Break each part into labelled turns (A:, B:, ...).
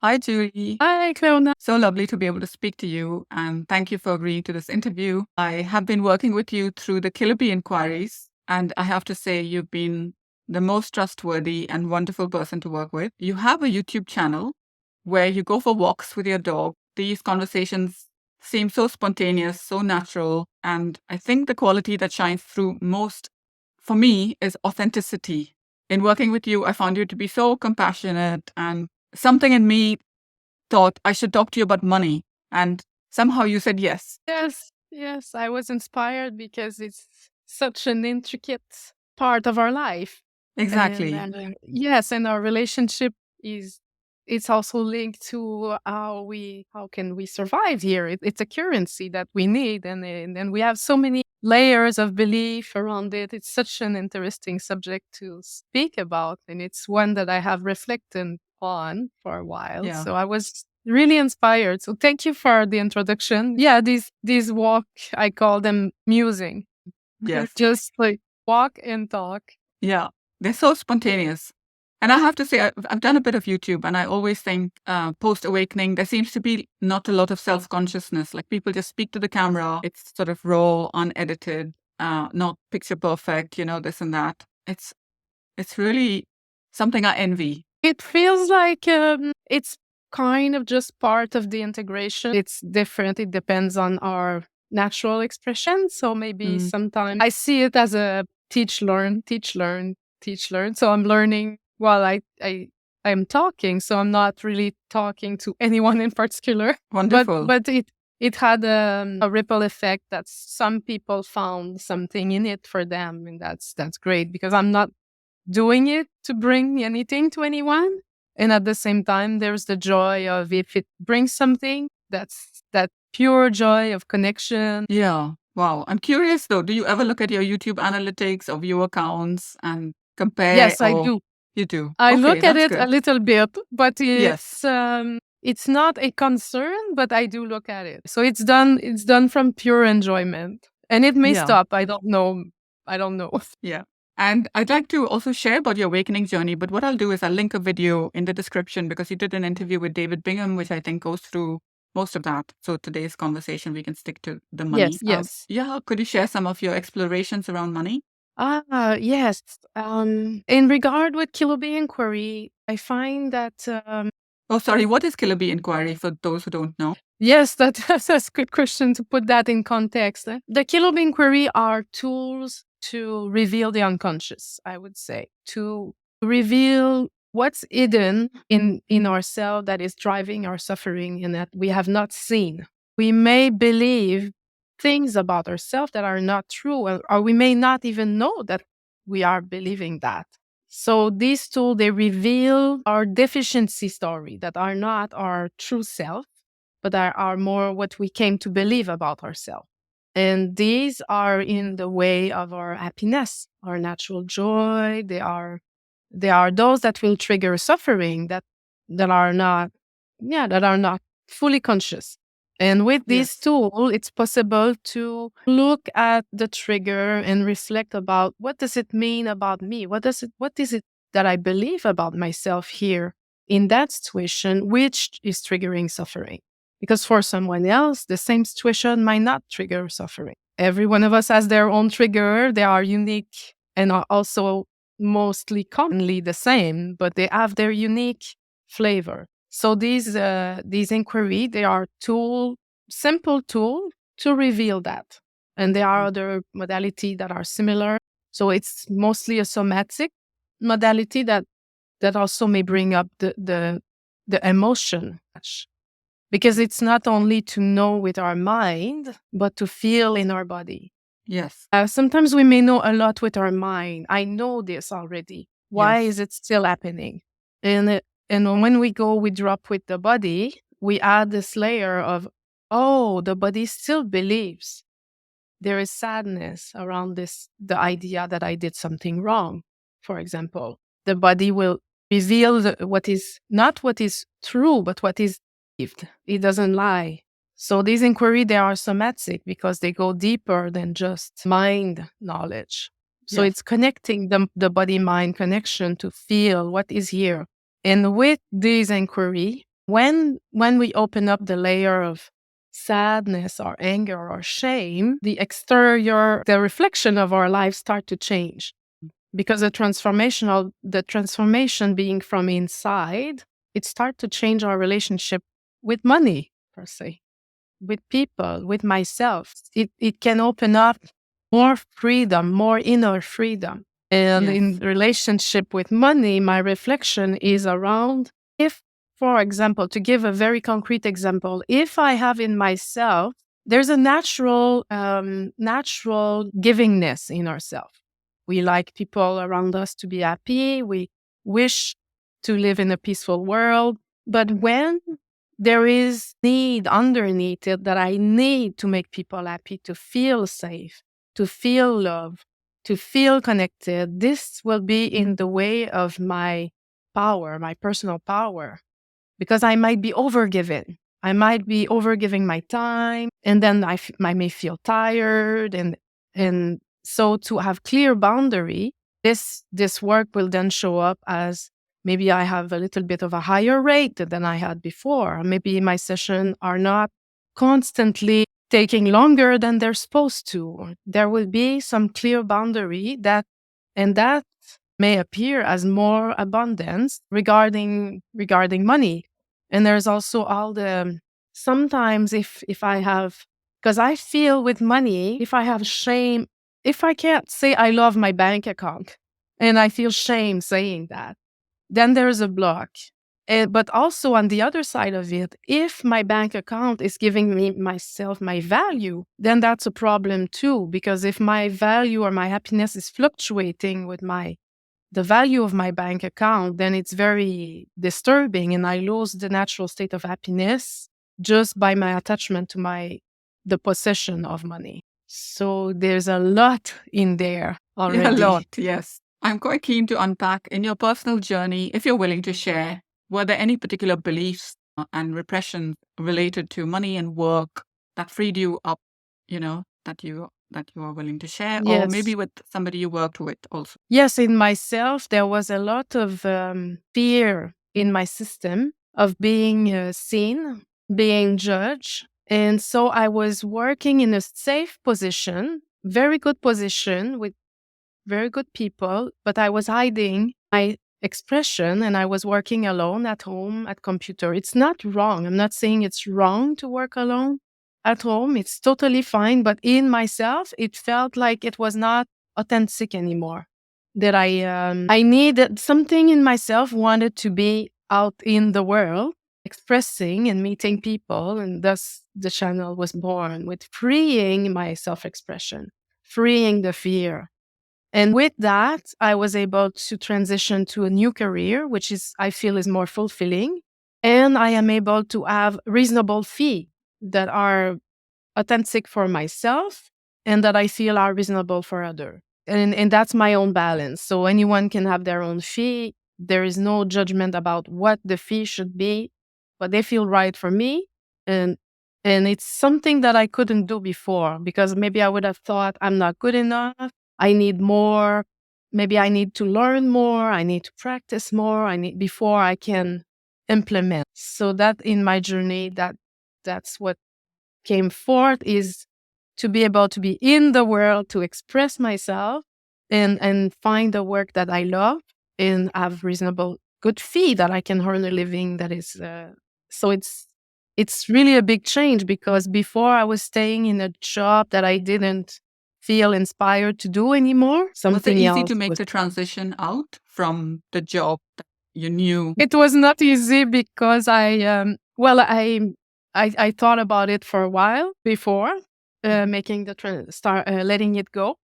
A: Hi, Julie.
B: Hi, Clona.
A: So lovely to be able to speak to you, and thank you for agreeing to this interview. I have been working with you through the Kiloby Enquiries, and I have to say you've been the most trustworthy and wonderful person to work with. You have a YouTube channel where you go for walks with your dog. These conversations seem so spontaneous, so natural, and I think the quality that shines through most for me is authenticity. In working with you, I found you to be so compassionate, and something in me thought I should talk to you about money. And somehow you said yes.
B: Yes, I was inspired because it's such an intricate part of our life. And
A: Exactly.
B: yes, and our relationship is it's also linked to how can we survive here. It's a currency that we need, and we have so many layers of belief around it. It's such an interesting subject to speak about, and it's one that I have reflected on for a while.
A: Yeah.
B: So I was really inspired. So thank you for the introduction. Yeah, these walk, I call them musing.
A: Yes.
B: Just like walk and talk.
A: Yeah. They're so spontaneous. And I have to say, I've done a bit of YouTube, and I always think post awakening, there seems to be not a lot of self consciousness. Like people just speak to the camera. It's sort of raw, unedited, not picture perfect, this and that. It's really something I envy.
B: It feels like it's kind of just part of the integration. It's different. It depends on our natural expression. So maybe
A: Mm.
B: sometimes I see it as a teach, learn, teach, learn, teach, learn. So I'm learning while I'm talking. So I'm not really talking to anyone in particular.
A: Wonderful.
B: But it had a ripple effect that some people found something in it for them, and that's great because I'm not doing it to bring anything to anyone. And at the same time, there's the joy of if it brings something, that's that pure joy of connection.
A: Yeah. Wow. I'm curious though, do you ever look at your YouTube analytics or view accounts and compare,
B: Yes, I
A: or
B: do.
A: you do?
B: I
A: Okay,
B: look at
A: that's
B: it a
A: good.
B: little bit, but
A: Yes.
B: it's not a concern, but I do look at it. So it's done from pure enjoyment. And it may
A: Yeah.
B: stop. I don't know. I don't know.
A: Yeah. And I'd like to also share about your awakening journey, but what I'll do is I'll link a video in the description because you did an interview with David Bingham, which I think goes through most of that. So today's conversation, we can stick to the money.
B: Yes, yes.
A: Yeah. Could you share some of your explorations around money?
B: Yes. In regard with Kiloby Enquiry, I find that
A: Oh, sorry. What is Kiloby Inquiry for those who don't know?
B: yes, that's a good question to put that in context. The Kiloby Enquiry are tools to reveal the unconscious, I would say, to reveal what's hidden in ourselves that is driving our suffering and that we have not seen. We may believe things about ourselves that are not true, or we may not even know that we are believing that. So these tools, they reveal our deficiency story that are not our true self, but are more what we came to believe about ourselves. And these are in the way of our happiness, our natural joy. They are those that will trigger suffering that are not, that are not fully conscious. And with this
A: Yes.
B: tool, it's possible to look at the trigger and reflect about what does it mean about me? What is it that I believe about myself here in that situation, which is triggering suffering? Because for someone else, the same situation might not trigger suffering. Every one of us has their own trigger. They are unique and are also mostly commonly the same, but they have their unique flavor. So these inquiry, they are simple tool to reveal that. And there are other modality that are similar. So it's mostly a somatic modality that also may bring up the emotion, because it's not only to know with our mind, but to feel in our body.
A: Yes.
B: Sometimes we may know a lot with our mind. I know this already. Why
A: Yes.
B: is it still happening? And when we drop with the body, we add this layer of, oh, the body still believes. There is sadness around the idea that I did something wrong, for example. The body will reveal what is not what is true, but what is believed. It doesn't lie. So these inquiry, they are somatic because they go deeper than just mind knowledge. So
A: Yes.
B: it's connecting the body-mind connection to feel what is here. And with these inquiry, When we open up the layer of sadness or anger or shame, the exterior, the reflection of our lives start to change, because the transformation being from inside, it starts to change our relationship with money per se, with people, with myself. It can open up more freedom, more inner freedom. And
A: Yes.
B: in relationship with money, my reflection is around, if, for example, to give a very concrete example, if I have in myself, there's a natural givingness in ourselves. We like people around us to be happy. We wish to live in a peaceful world. But when there is need underneath it, that I need to make people happy, to feel safe, to feel love, to feel connected, this will be in the way of my power, my personal power, because I might be overgiving. I might be overgiving my time, and then I may feel tired, and so to have clear boundary, this work will then show up as, maybe I have a little bit of a higher rate than I had before. Maybe my sessions are not constantly taking longer than they're supposed to. There will be some clear boundary that may appear as more abundance regarding money. And there's also all the, sometimes if I have, because I feel with money, if I have shame, if I can't say I love my bank account and I feel shame saying that, then there's a block. But also on the other side of it, if my bank account is giving me myself my value, then that's a problem too. Because if my value or my happiness is fluctuating with the value of my bank account, then it's very disturbing, and I lose the natural state of happiness just by my attachment to the possession of money. So there's a lot in there
A: Yeah, a
B: already.
A: lot, yes. I'm quite keen to unpack in your personal journey, if you're willing to share, were there any particular beliefs and repression related to money and work that freed you up, that you are willing to share, or maybe
B: Yes.
A: with somebody you worked with also?
B: Yes, in myself, there was a lot of fear in my system of being seen, being judged. And so I was working in a safe position, very good position with very good people, but I was hiding my expression, and I was working alone at home at computer. It's not wrong. I'm not saying it's wrong to work alone at home. It's totally fine. But in myself, it felt like it was not authentic anymore. That I needed something in myself, wanted to be out in the world, expressing and meeting people. And thus the channel was born, with freeing my self-expression, freeing the fear. And with that, I was able to transition to a new career, which I feel is more fulfilling. And I am able to have reasonable fee that are authentic for myself and that I feel are reasonable for others. And that's my own balance. So anyone can have their own fee. There is no judgment about what the fee should be, but they feel right for me. And and it's something that I couldn't do before, because maybe I would have thought I'm not good enough. I need more. Maybe I need to learn more. I need to practice more. I need before I can implement. So that in my journey, that's what came forth, is to be able to be in the world, to express myself and find the work that I love and have reasonable good fee that I can earn a living. That is, so it's really a big change, because before I was staying in a job that I didn't feel inspired to do anymore.
A: Was it
B: Something
A: easy to
B: else
A: make
B: was.
A: the transition out from the job that you knew?
B: It was not easy because I thought about it for a while before making the start letting it go,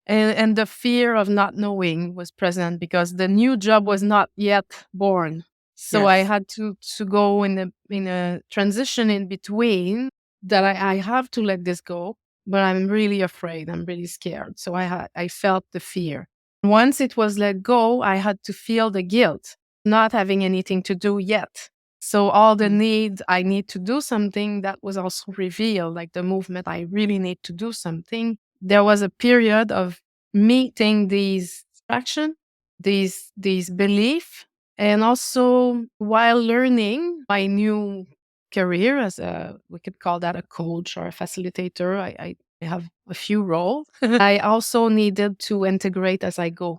B: and the fear of not knowing was present because the new job was not yet born. So I
A: Yes.
B: had to go in a transition in between, that I have to let this go, but I'm really afraid. I'm really scared. So I felt the fear. Once it was let go, I had to feel the guilt, not having anything to do yet. So all the need, I need to do something, that was also revealed, like the movement, I really need to do something. There was a period of meeting these action, these belief, And also, while learning my new career as we could call that a coach or a facilitator, I have a few roles. I also needed to integrate as I go.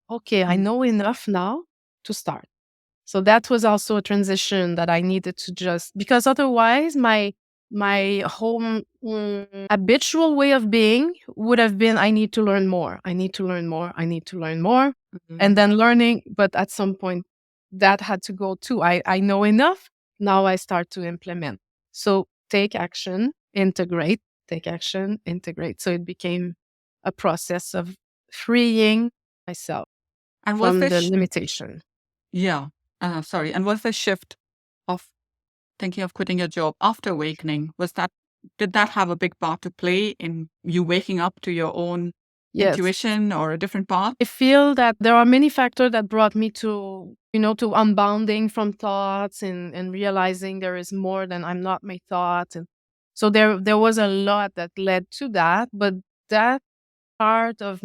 B: Okay, I
A: Mm.
B: know enough now to start. So that was also a transition that I needed to just, because otherwise my whole habitual way of being would have been, I need to learn more. I need to learn more. I need to learn more.
A: Mhm.
B: And then learning, but at some point that had to go too. I know enough. Now I start to implement. So take action, integrate, take action, integrate. So it became a process of freeing myself
A: And was
B: from
A: there
B: the limitation.
A: yeah, sorry. And was the shift of thinking of quitting your job after awakening, did that have a big part to play in you waking up to your own
B: Yes.
A: intuition or a different path?
B: I feel that there are many factors that brought me to, to unbounding from thoughts and realizing there is more than I'm not my thoughts. And so there was a lot that led to that. But that part of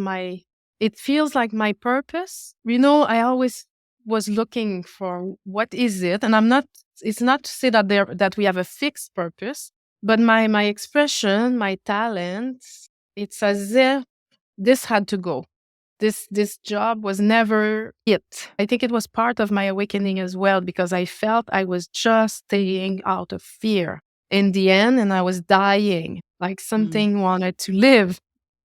B: it feels like my purpose. I always was looking for what is it. And it's not to say that we have a fixed purpose, but my expression, my talents, it's as if this had to go. This job was never it. I think it was part of my awakening as well, because I felt I was just staying out of fear in the end, and I was dying. Like
A: Mm.
B: something wanted to live,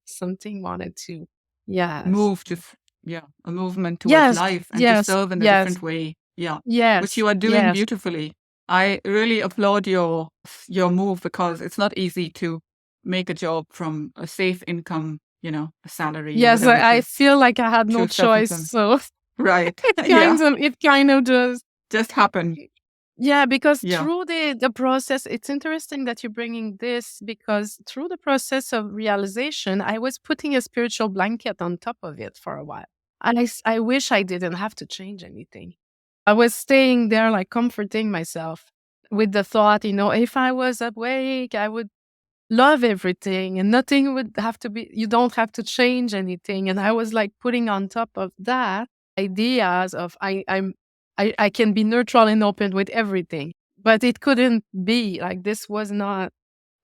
B: something wanted to. Yes,
A: Move to, yeah, a movement towards
B: yes,
A: life and to
B: yes,
A: serve in a
B: yes,
A: different way. Yeah, which
B: yes,
A: you are doing
B: yes,
A: beautifully. I really applaud your move because it's not easy to make a job from a safe income, a salary or
B: yes.
A: whatever it
B: I
A: is,
B: feel like I had no
A: to
B: choice,
A: self-employment.
B: so
A: Right.
B: it
A: Yeah.
B: kind of just.
A: Just happened.
B: Yeah, because
A: Yeah.
B: through the process, it's interesting that you're bringing this, because through the process of realization, I was putting a spiritual blanket on top of it for a while. And I wish I didn't have to change anything. I was staying there, like comforting myself with the thought, if I was awake, I would love everything and nothing would have to be, you don't have to change anything. And I was like putting on top of that ideas of I can be neutral and open with everything. But it couldn't be like, this was not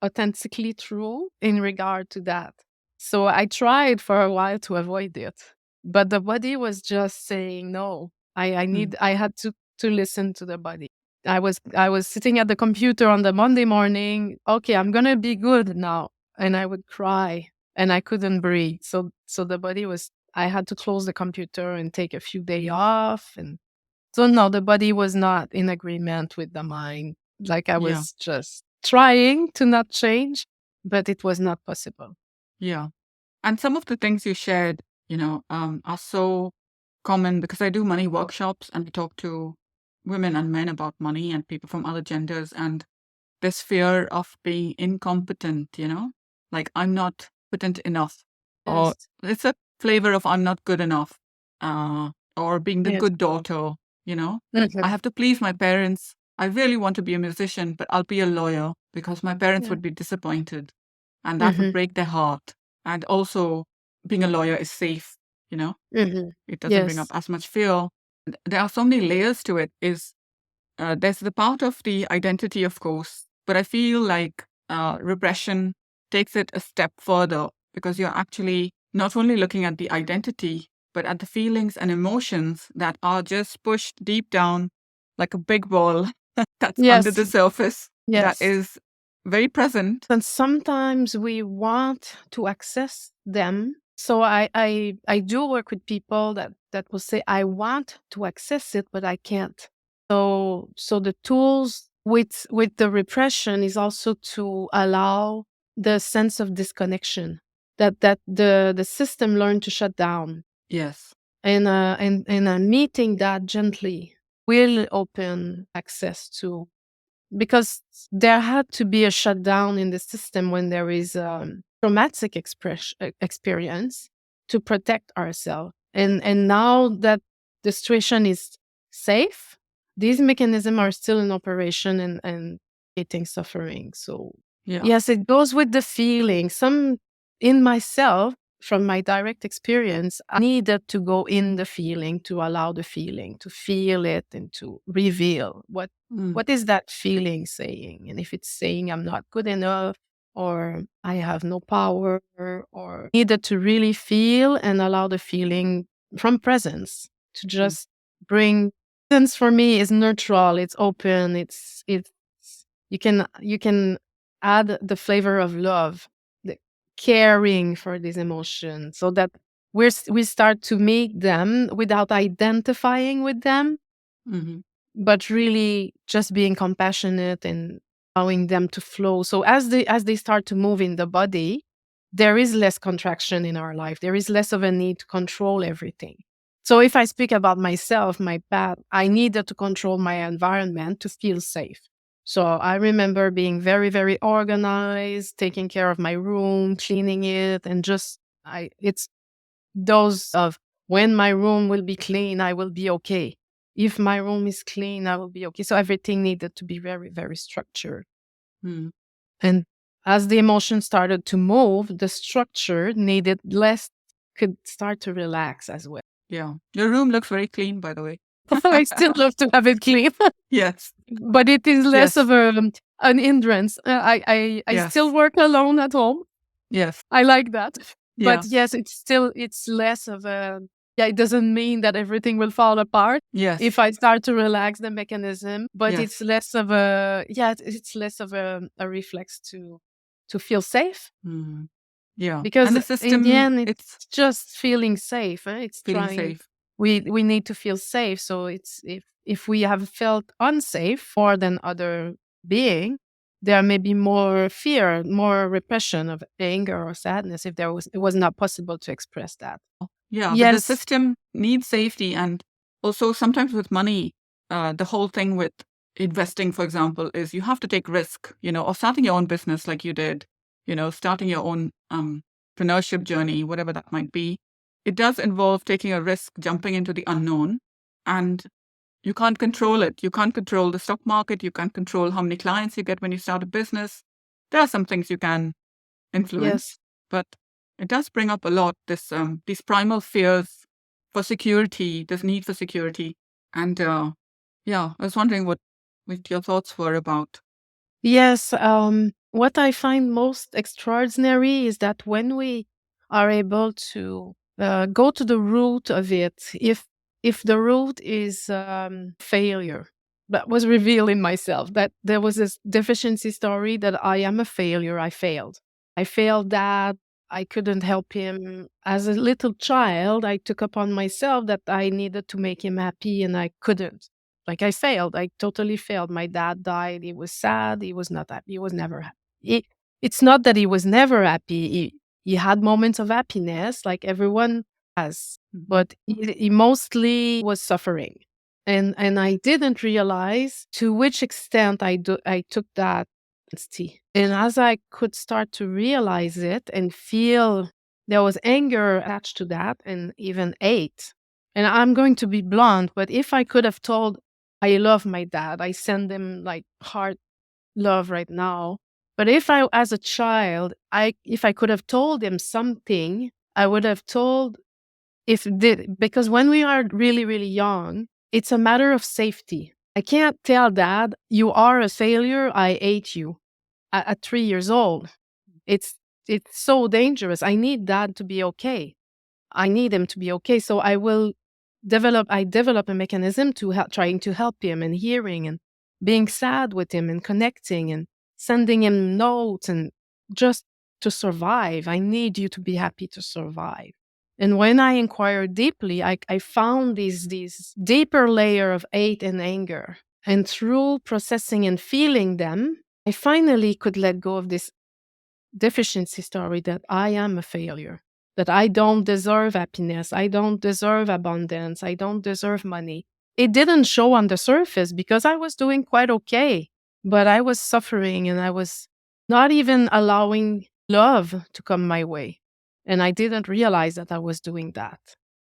B: authentically true in regard to that. So I tried for a while to avoid it. But the body was just saying no.
A: Mm.
B: I had to listen to the body. I was sitting at the computer on the Monday morning. Okay, I'm gonna be good now, and I would cry, and I couldn't breathe. So the body was. I had to close the computer and take a few days off, and so no, the body was not in agreement with the mind. Like I
A: Yeah.
B: was just trying to not change, but it was not possible.
A: Yeah. And some of the things you shared, are so common because I do money workshops and I talk to women and men about money and people from other genders and this fear of being incompetent, like I'm not competent enough, or
B: Yes.
A: it's a flavor of I'm not good enough, or being the
B: Yes.
A: good daughter, I
B: Mhm.
A: have to please my parents. I really want to be a musician, but I'll be a lawyer because my parents
B: Yeah.
A: would be disappointed and that would
B: Mhm.
A: break their heart. And also, being a lawyer is safe, you know,
B: Mhm.
A: it doesn't bring up
B: Yes.
A: as much fear. There are so many layers to it. There's the part of the identity, of course, but I feel like repression takes it a step further because you're actually not only looking at the identity, but at the feelings and emotions that are just pushed deep down like a big ball that's under
B: Yes.
A: the surface that
B: Yes.
A: is very present.
B: And sometimes we want to access them. So I do work with people that will say, I want to access it, but I can't. So the tools with the repression is also to allow the sense of disconnection, that the system learned to shut down.
A: Yes.
B: And meeting that gently will open access to, because there had to be a shutdown in the system when there is traumatic experience to protect ourselves. And now that the situation is safe, these mechanisms are still in operation and creating suffering. So
A: Yeah.
B: yes, it goes with the feeling. Some in myself from my direct experience, I needed to go in the feeling, to allow the feeling, to feel it and to reveal what is that feeling saying. And if it's saying I'm not good enough or I have no power, or needed to really feel and allow the feeling from presence to just bring. Presence for me is neutral, it's open, it's you can add the flavor of love, the caring for these emotions, so that we start to meet them without identifying with them,
A: Mm-hmm.
B: but really just being compassionate and allowing them to flow. So as they start to move in the body, there is less contraction in our life. There is less of a need to control everything. So if I speak about myself, my path, I needed to control my environment to feel safe. So I remember being very, very organized, taking care of my room, cleaning it, and just it's those of when my room will be clean, I will be okay. If my room is clean, I will be okay. So everything needed to be very, very structured.
A: Mm-hmm.
B: And as the emotion started to move, the structure needed less, could start to relax as well.
A: Yeah. Your room looks very clean, by the way.
B: I still love to have it clean,
A: Yes.
B: but it is less
A: Yes.
B: of an hindrance. I still
A: Yes.
B: work alone at home.
A: Yes.
B: I like that.
A: Yeah.
B: But yes, it's less of a, yeah, it doesn't mean that everything will fall apart if
A: Yes.
B: I start to relax the mechanism, but it's
A: Yes.
B: less of a, yeah, it's less of a reflex to feel safe,
A: Mm. Yeah. And
B: because
A: the
B: in the
A: system,
B: end
A: it's
B: it's just feeling safe, it's
A: feeling
B: trying,
A: safe.
B: we need to feel safe. So it's, if we have felt unsafe more than other being, there may be more fear, more repression of anger or sadness if it was not possible to express that.
A: Yeah, but the
B: Yes.
A: system needs safety. And also sometimes with money, the whole thing with investing, for example, is you have to take risk, or starting your own business like you did, starting your own entrepreneurship journey, whatever that might be. It does involve taking a risk, jumping into the unknown, and you can't control it. You can't control the stock market. You can't control how many clients you get when you start a business. There are some things you can influence,
B: Yes.
A: but it does bring up a lot these primal fears for security, this need for security. And yeah, I was wondering what your thoughts were about.
B: Yes, what I find most extraordinary is that when we are able to go to the root of it, if the root is failure, that was revealed in myself, that there was this deficiency story that I am a failure. I failed that. I couldn't help him. As a little child, I took upon myself that I needed to make him happy, and I couldn't. Like, I failed. I totally failed. My dad died. He was sad. He was not happy. He was never happy. It's not that he was never happy. He had moments of happiness, like everyone has,
A: Mhm.
B: but he mostly was suffering. And I didn't realize to which extent I took that intensity. And as I could start to realize it and feel, there was anger attached to that, and even hate. And I'm going to be blunt, but if I could have told, I love my dad, I send him like heart love right now. But if I, as a child, if I could have told him something, I would have told, because when we are really, really young, it's a matter of safety. I can't tell dad, you are a failure, I hate you at 3 years old. It's it's so dangerous. I need dad to be okay. I need him to be okay. So I develop a mechanism to trying to help him, and hearing and being sad with him and connecting and sending him notes, and just to survive. I need you to be happy to survive. And when I inquired deeply, I found these deeper layer of hate and anger. And through processing and feeling them, I finally could let go of this deficiency story that I am a failure, that I don't deserve happiness, I don't deserve abundance, I don't deserve money. It didn't show on the surface because I was doing quite okay, but I was suffering and I was not even allowing love to come my way. And I didn't realize that I was doing that.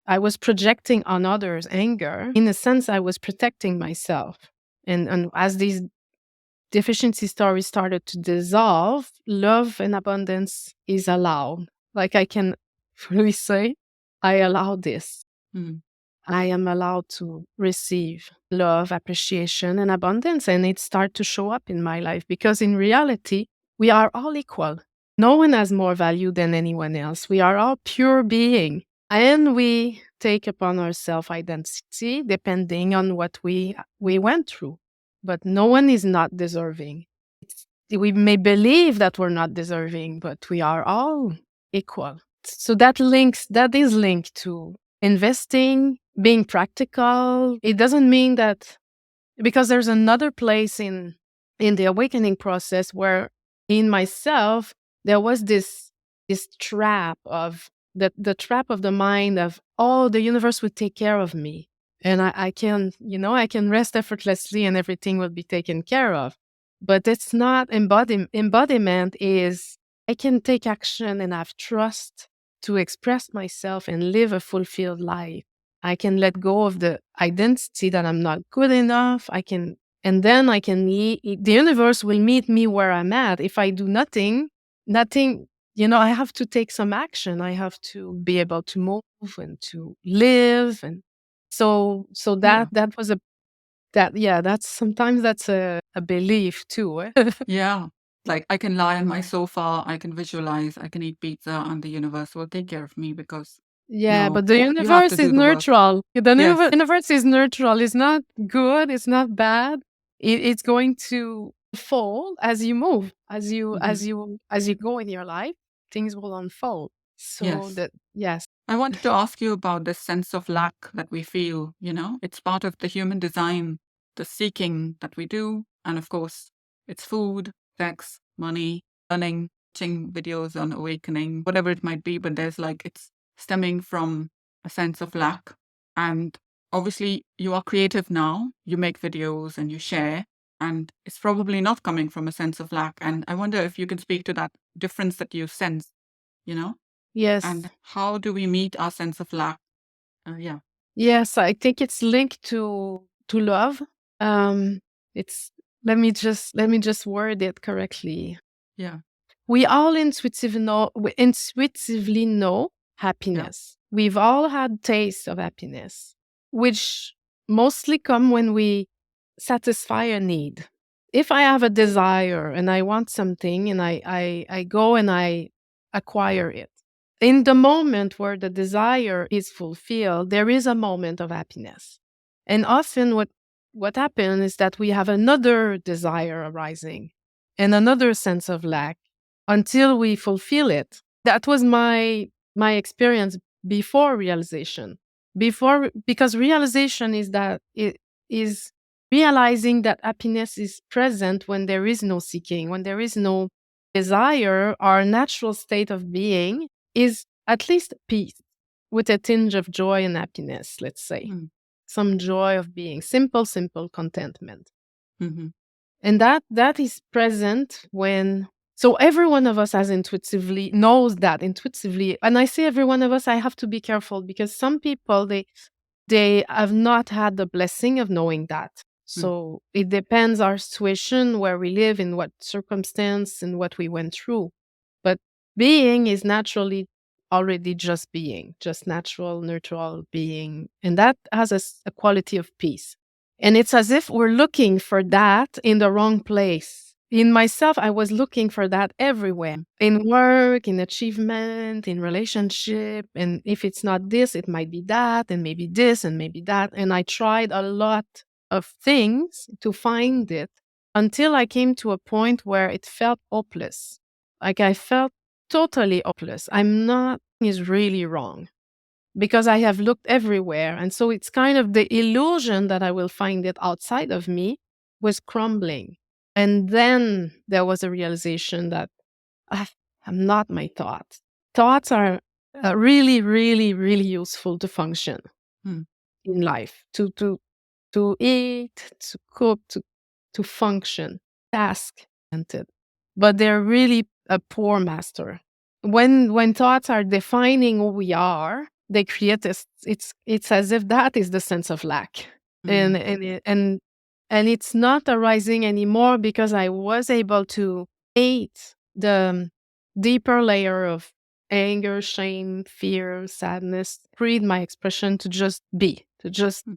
B: I was projecting on others anger. In a sense, I was protecting myself. And as these deficiency stories started to dissolve, love and abundance is allowed. Like, I can we say, I allow this.
A: Mm.
B: I am allowed to receive love, appreciation, and abundance, and it starts to show up in my life because in reality, we are all equal. No one has more value than anyone else. We are all pure being, and we take upon ourselves identity depending on what we went through. But no one is not deserving. We may believe that we're not deserving, but we are all equal. So that is linked to investing, being practical. It doesn't mean that, because there's another place in the awakening process where in myself there was this trap of the trap of the mind of, oh, the universe would take care of me, and I can, I can rest effortlessly and everything will be taken care of. But it's not embodiment is, I can take action and have trust to express myself and live a fulfilled life. I can let go of the identity that I'm not good enough. And then the universe will meet me where I'm at. If I do nothing, I have to take some action. I have to be able to move and to live. And so
A: Yeah.
B: that was that's sometimes that's a belief too.
A: Yeah. Like I can lie on my sofa, I can visualize, I can eat pizza, and the universe will take care of me because
B: Yeah,
A: no,
B: but the
A: you have to
B: universe is
A: do the work.
B: neutral.
A: Yes.
B: Universe is neutral. It's not good. It's not bad. It's going to unfold as you move,
A: Hmm.
B: as you go in your life. Things will unfold. So
A: Yes.
B: that yes,
A: I wanted to ask you about this sense of lack that we feel, it's part of the human design, the seeking that we do. And of course, it's food, sex, money, learning, watching videos on awakening, whatever it might be. But there's like, it's stemming from a sense of lack. And obviously, you are creative now. You make videos and you share. And it's probably not coming from a sense of lack. And I wonder if you can speak to that difference that you sense, you know?
B: yes,
A: And how do we meet our sense of lack? Yeah,
B: yes. I think it's linked to love. Um, it's let me just word it correctly.
A: yeah,
B: We all we intuitively know
A: yeah.
B: happiness. We've all had taste of happiness, which mostly come when we satisfy a need. If I have a desire and I want something and I go and I acquire it, in the moment where the desire is fulfilled, there is a moment of happiness. And often what happens is that we have another desire arising and another sense of lack until we fulfill it. That was my experience before realization. Because realization is that it is realizing that happiness is present when there is no seeking, when there is no desire. Our natural state of being is at least peace with a tinge of joy and happiness, let's say.
A: Mm,
B: Some joy of being, simple contentment.
A: mm-hmm,
B: And that is present when, so every one of us has intuitively knows that intuitively. And I say every one of us, I have to be careful because some people they have not had the blessing of knowing that.
A: mm,
B: So it depends our situation, where we live, in what circumstance and what we went through. But being is naturally already just being, just natural, neutral being. And that has a quality of peace. And it's as if we're looking for that in the wrong place. In myself, I was looking for that everywhere, in work, in achievement, in relationship. And if it's not this, it might be that, and maybe this, and maybe that. And I tried a lot of things to find it until I came to a point where it felt hopeless. Like I felt totally hopeless. I'm not, is really wrong because I have looked everywhere. And so it's kind of the illusion that I will find it outside of me was crumbling. And then there was a realization that ah, I'm not my thoughts. Thoughts are really useful to function
A: mm,
B: in life, to eat, to cook, to function, task oriented. But they're really a poor master. When thoughts are defining who we are, they create this. It's as if that is the sense of lack,
A: mm,
B: and it's not arising anymore because I was able to create the deeper layer of anger, shame, fear, sadness, freed my expression to just be, to just,
A: Mm.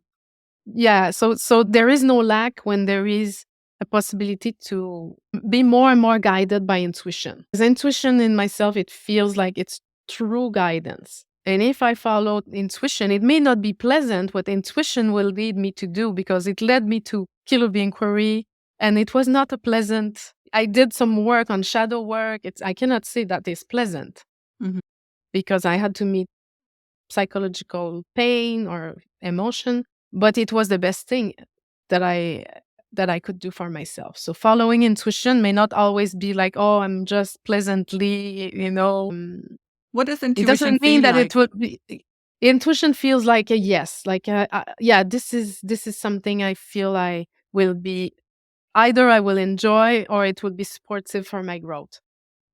B: yeah. So there is no lack when there is a possibility to be more and more guided by intuition. Because intuition in myself, it feels like it's true guidance. And if I follow intuition, it may not be pleasant what intuition will lead me to do, because it led me to Kiloby Enquiry, and it was not a pleasant. I did some work on shadow work. I cannot say that it's pleasant,
A: Mhm.
B: because I had to meet psychological pain or emotion, but it was the best thing that I could do for myself. So following intuition may not always be like, oh, I'm just pleasantly,
A: What does
B: it
A: intuition
B: doesn't mean
A: feel
B: that
A: like?
B: it would be. Intuition feels like a yes, like yeah, this is something I feel I will be, either I will enjoy or it will be supportive for my growth.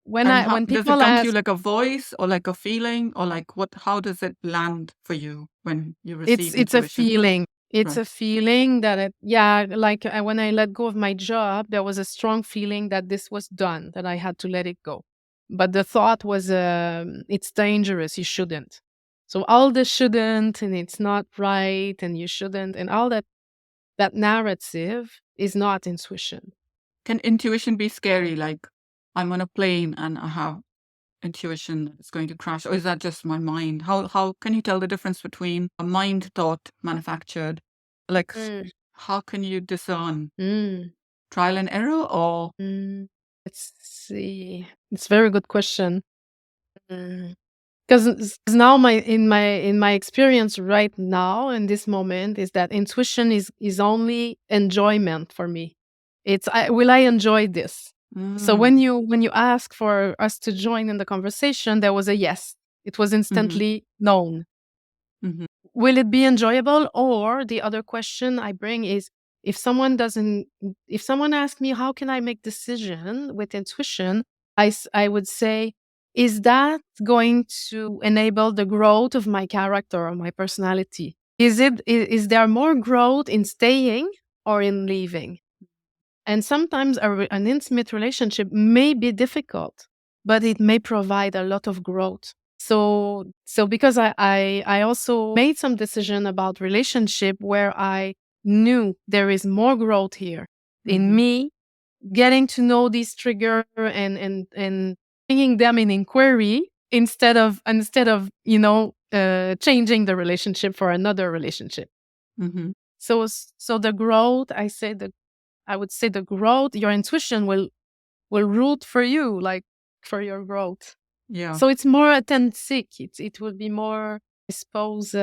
A: And how
B: When
A: does it
B: people
A: come to you,
B: ask,
A: like a voice or like a feeling, or like what, how does it land for you when you receive
B: it's a
A: intuition?
B: feeling. It's
A: Right.
B: a feeling that yeah, like when I let go of my job, there was a strong feeling that this was done, that I had to let it go. But the thought was, it's dangerous, you shouldn't. So all the shouldn't, and it's not right, and you shouldn't, and all that narrative is not intuition.
A: Can intuition be scary? Like, I'm on a plane and I have intuition that it's going to crash, or is that just my mind? How can you tell the difference between a mind thought manufactured? Like,
B: Mm,
A: how can you discern
B: mm,
A: trial and error or?
B: mm. Let's see. It's a very good question. Because now my experience right now in this moment is that intuition is only enjoyment for me. Will I enjoy this? So
A: Mm,
B: when you ask for us to join in the conversation, there was a yes. It was
A: mhm,
B: instantly known.
A: mhm,
B: Will it be enjoyable? Or the other question I bring is, if someone doesn't, if someone asks me, how can I make decision with intuition? I would say, is that going to enable the growth of my character or my personality? Is there more growth in staying or in leaving? And sometimes an intimate relationship may be difficult, but it may provide a lot of growth. So because I also made some decision about relationship where I knew there is more growth here in
A: mhm,
B: me, getting to know these trigger and bringing them in inquiry instead of changing the relationship for another relationship.
A: mhm.
B: So the growth, I would say the growth, your intuition will root for you, like for your growth.
A: Yeah.
B: So it's more authentic. It would be more, I suppose,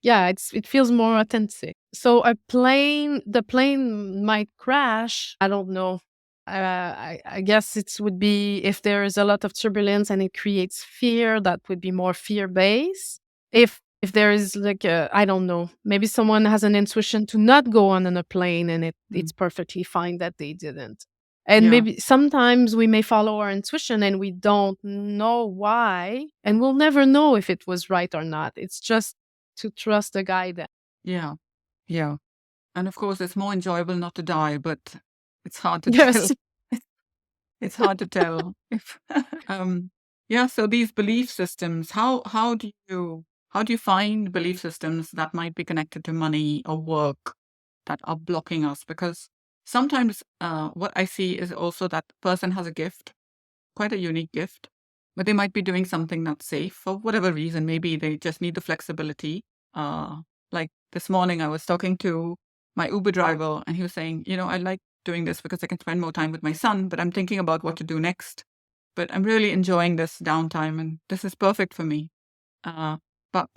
B: yeah, it feels more authentic. So the plane might crash. I don't know. I guess it would be if there is a lot of turbulence and it creates fear. That would be more fear based. If there is like I don't know, maybe someone has an intuition to not go on a plane, and
A: Mm.
B: it's perfectly fine that they didn't. And
A: Yeah.
B: maybe sometimes we may follow our intuition and we don't know why, and we'll never know if it was right or not. It's just to trust the guidance.
A: Yeah. Yeah. And of course, it's more enjoyable not to die, but it's hard to tell.
B: Yes.
A: It's hard to tell if yeah, so these belief systems, how do you find belief systems that might be connected to money or work that are blocking us? Because sometimes what I see is also that person has a gift, quite a unique gift, but they might be doing something that's safe for whatever reason. Maybe they just need the flexibility. Like this morning, I was talking to my Uber driver, and he was saying, I like doing this because I can spend more time with my son, but I'm thinking about what to do next. But I'm really enjoying this downtime, and this is perfect for me. But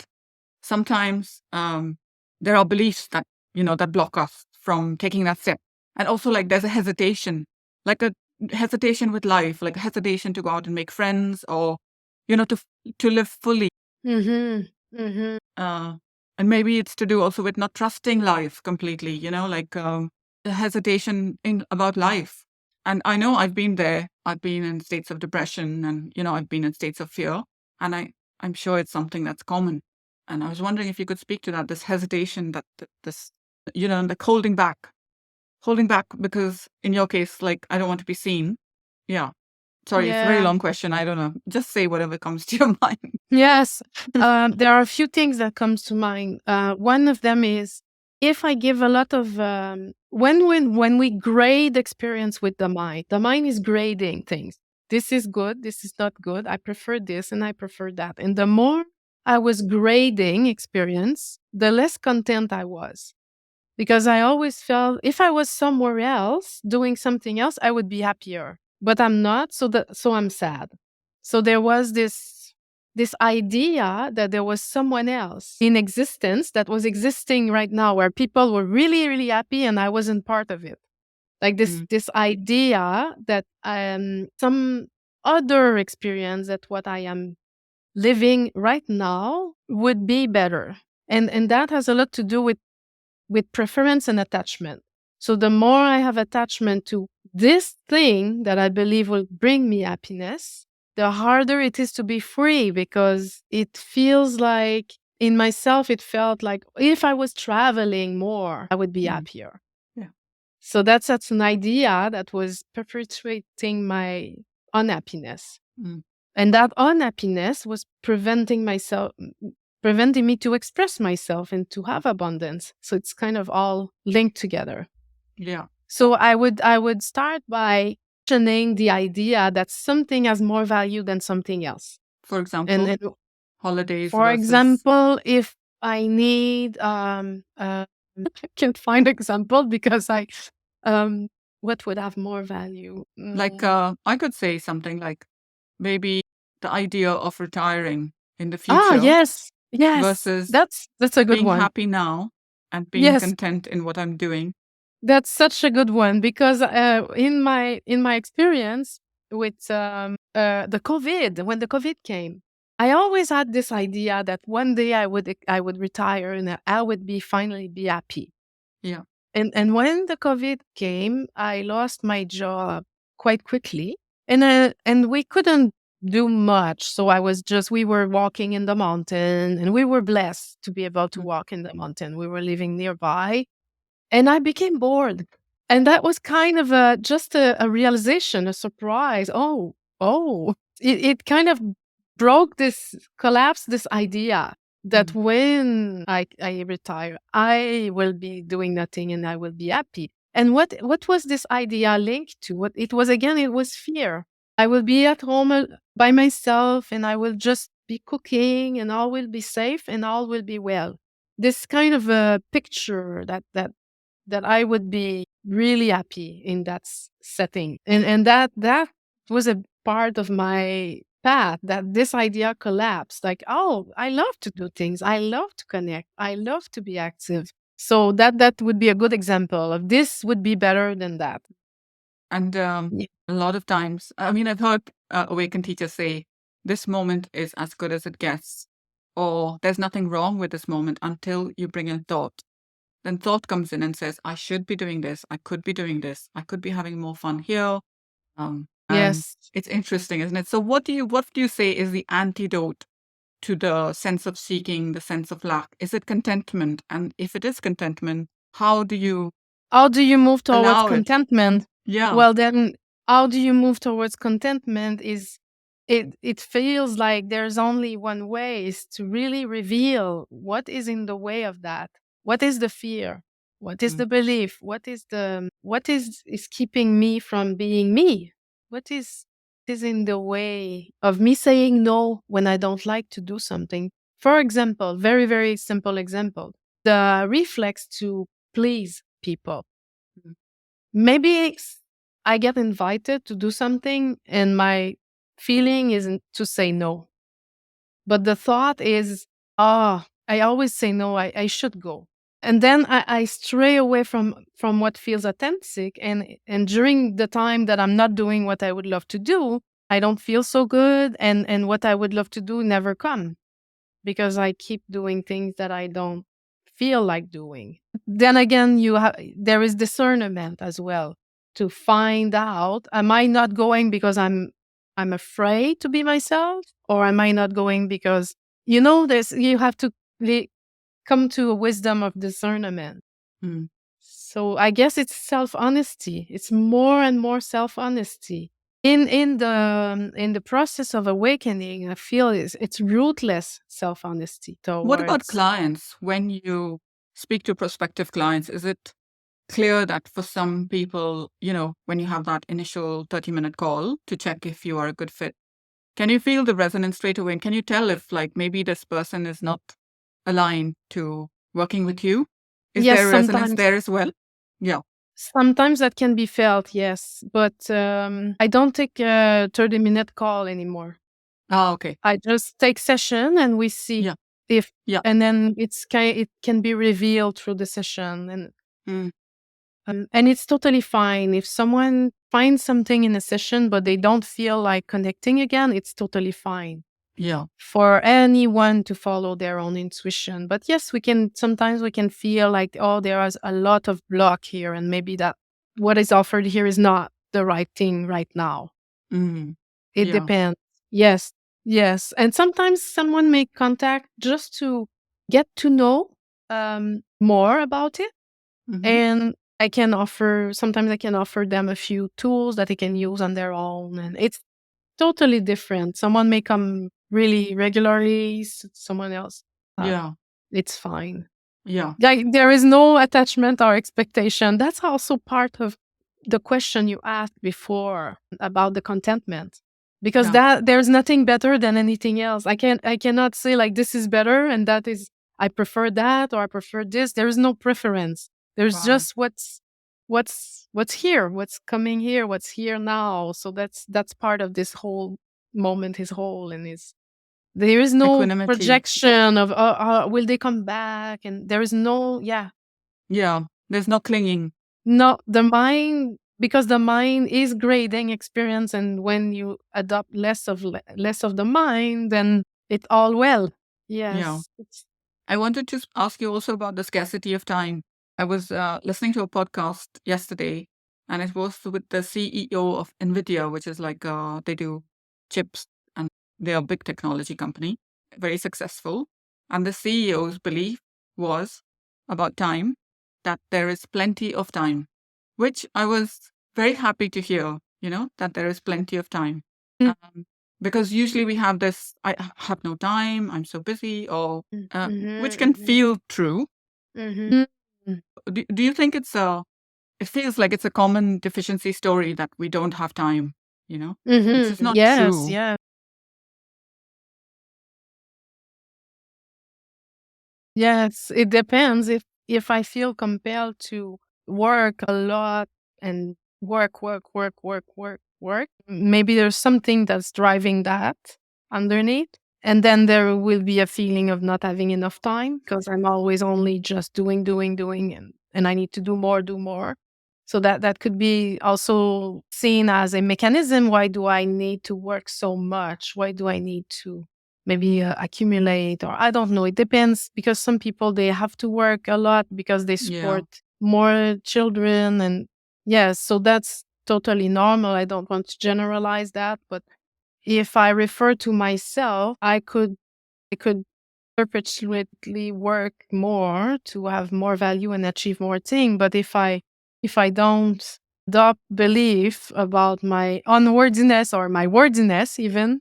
A: sometimes there are beliefs that that block us from taking that step, and also like there's a hesitation, like a hesitation with life, like a hesitation to go out and make friends, or to live fully.
B: Mhm. Mhm.
A: uh, and maybe it's to do also with not trusting life completely, like the hesitation about life. And I know I've been there. I've been in states of depression, and I've been in states of fear, and I'm sure it's something that's common. And I was wondering if you could speak to that, this hesitation, this like holding back because in your case, like, I don't want to be seen. Yeah. Sorry, it's a very
B: Yeah.
A: long question. I don't know. Just say whatever comes to your mind.
B: Yes. There are a few things that comes to mind. One of them is if I give a lot of when we grade experience with the mind is grading things. This is good. This is not good. I prefer this and I prefer that. And the more I was grading experience, the less content I was. Because I always felt if I was somewhere else doing something else, I would be happier. But I'm not, so I'm sad. So there was this idea that there was someone else in existence that was existing right now where people were really, really happy and I wasn't part of it. Like
A: Mm,
B: this idea that some other experience that what I am living right now would be better. And that has a lot to do with preference and attachment. So the more I have attachment to this thing that I believe will bring me happiness, the harder it is to be free because it feels like in myself, it felt like if I was traveling more, I would be
A: mm,
B: happier.
A: yeah.
B: So that's an idea that was perpetuating my unhappiness.
A: Mm,
B: And that unhappiness was preventing me to express myself and to have abundance. So it's kind of all linked together.
A: yeah.
B: So I would start by questioning the idea that something has more value than something else.
A: For
B: And,
A: example,
B: and
A: holidays
B: for
A: versus
B: example, if I need I can't find example because I what would have more value?
A: like I could say something like maybe the idea of retiring in the future
B: Yes, yes,
A: versus
B: that's a good
A: being
B: one.
A: happy now and being
B: Yes,
A: content in what I'm doing.
B: that's such a good one because in my experience with the COVID, when the COVID came, I always had this idea that one day I would retire and I would be finally be happy.
A: Yeah.
B: And when the COVID came, I lost my job quite quickly, and we couldn't do much. So we were walking in the mountain, and we were blessed to be able to
A: Mm,
B: walk in the mountain. We were living nearby, and I became bored. And that was kind of just a realization, a surprise. Oh, it kind of collapsed this idea that
A: mm,
B: when I retire, I will be doing nothing and I will be happy. And what was this idea linked to? What it was again, it was fear. I will be at home by myself and I will just be cooking and all will be safe and all will be well. This kind of a picture that I would be really happy in that setting. And that was a part of my path that this idea collapsed. Like, oh, I love to do things. I love to connect. I love to be active. So that would be a good example of this would be better than that.
A: and
B: Yeah.
A: a lot of times, I mean, I've heard awakened teachers say, this moment is as good as it gets, or there's nothing wrong with this moment until you bring in thought. Then thought comes in and says, I should be doing this. I could be doing this. I could be having more fun here. And
B: Yes.
A: it's interesting, isn't it? So what do you say is the antidote to the sense of seeking, the sense of lack? Is it contentment? And if it is contentment, how do you
B: How do you move towards
A: allow it?
B: contentment?
A: Yeah.
B: Well, then, how do you move towards contentment is it feels like there's only one way is to really reveal what is in the way of that. What is the fear? What is
A: Mm,
B: the belief? What is keeping me from being me? What is in the way of me saying no when I don't like to do something? For example, very, very simple example, the reflex to please people.
A: mm,
B: Maybe I get invited to do something and my feeling isn't to say no. But the thought is, I always say no, I should go. And then I stray away from what feels authentic. And during the time that I'm not doing what I would love to do, I don't feel so good. And what I would love to do never come because I keep doing things that I don't feel like doing. Then again, there is discernment as well to find out: am I not going because I'm afraid to be myself, or am I not going because there's you have to come to a wisdom of discernment.
A: mm.
B: So I guess it's self honesty. It's more and more self honesty. In the process of awakening, I feel it's ruthless self-honesty
A: What about
B: towards.
A: clients? When you speak to prospective clients, is it clear that for some people, when you have that initial 30-minute call to check if you are a good fit, can you feel the resonance straight away? And can you tell if, like, maybe this person is not aligned to working with you? Is
B: Yes,
A: there resonance
B: sometimes.
A: there as well? Yeah.
B: Sometimes that can be felt, yes, but I don't take a 30-minute call anymore.
A: Ah, okay.
B: I just take session and we see
A: Yeah.
B: if,
A: Yeah.
B: and then it can be revealed through the session,
A: Mm,
B: and it's totally fine if someone finds something in a session but they don't feel like connecting again. It's totally fine
A: yeah.
B: for anyone to follow their own intuition. But yes, sometimes we can feel like, oh, there is a lot of block here, and maybe that what is offered here is not the right thing right now.
A: Mm,
B: It
A: yeah.
B: depends. Yes, yes. And sometimes someone may contact just to get to know more about it.
A: Mm-hmm.
B: And sometimes I can offer them a few tools that they can use on their own. And it's totally different. Someone may come really regularly, someone else. Uh,
A: Yeah.
B: it's fine.
A: Yeah.
B: Like there is no attachment or expectation. That's also part of the question you asked before about the contentment. Because
A: Yeah.
B: that there's nothing better than anything else. I cannot say like this is better and that is I prefer that or I prefer this. There is no preference. There's
A: Wow.
B: just what's here, what's coming here, what's here now. So that's part of this whole moment, his whole and his there is no
A: Equanimity.
B: projection of, will they come back? And there is no, yeah,
A: Yeah. There's no clinging.
B: no, the mind, because the mind is grading experience. And when you adopt less of the mind, then it's all well.
A: Yeah.
B: Yes.
A: I wanted to ask you also about the scarcity of time. I was listening to a podcast yesterday, and it was with the CEO of NVIDIA, which is like they do chips, and they're a big technology company, very successful. And the CEO's belief was about time, that there is plenty of time, which I was very happy to hear, that there is plenty of time. Um, because usually we have this, have no time, I'm so busy, or which can feel true.
B: Mhm.
A: Do you think it feels like it's a common deficiency story that we don't have time, which is not
B: Yes,
A: true.
B: yeah. Yes, it depends. If I feel compelled to work a lot and work, maybe there's something that's driving that underneath. And then there will be a feeling of not having enough time because I'm always only just doing, and I need to do more, do more. So that could be also seen as a mechanism. Why do I need to work so much? Why do I need to maybe accumulate, or I don't know. It depends because some people they have to work a lot because they
A: Yeah.
B: support more children, and yes, so that's totally normal. I don't want to generalize that, but if I refer to myself, I could perpetually work more to have more value and achieve more things. But if I don't adopt belief about my unworthiness or my worthiness even,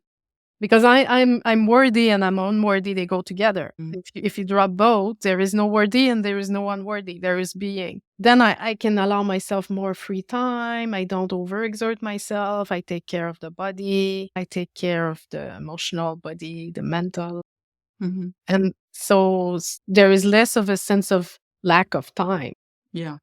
B: because I'm worthy and I'm unworthy, they go together.
A: Mm.
B: If you drop both, there is no worthy and there is no unworthy. There is being. Then I can allow myself more free time. I don't overexert myself. I take care of the body. I take care of the emotional body, the mental.
A: Hmm.
B: And so there is less of a sense of lack of time.
A: Yeah.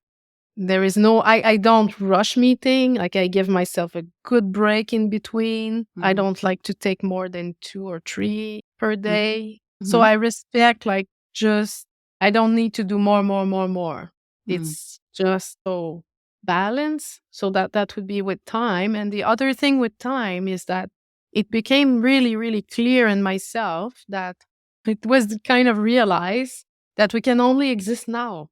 B: There is no, I don't rush meeting. Like I give myself a good break in between. I
A: Hmm.
B: don't like to take more than 2 or 3 per day. So
A: Hmm.
B: I respect like just, I don't need to do more.
A: Mm.
B: It's just so balance. So that would be with time. And the other thing with time is that it became really, really clear in myself that it was kind of realize that we can only exist now.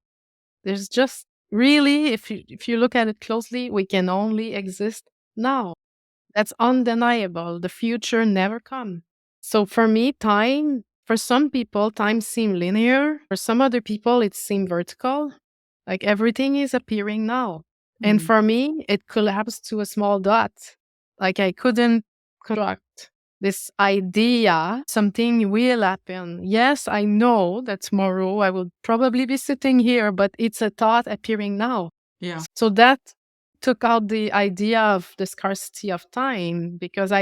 B: There's just really, if you look at it closely, we can only exist now. That's undeniable. The future never comes. So for me, for some people, time seems linear. For some other people, it seems vertical. Like everything is appearing now. And
A: Mm.
B: for me, it collapsed to a small dot. Like I couldn't construct this idea, something will happen. Yes, I know that tomorrow I will probably be sitting here, but it's a thought appearing now.
A: Yeah.
B: So that took out the idea of the scarcity of time because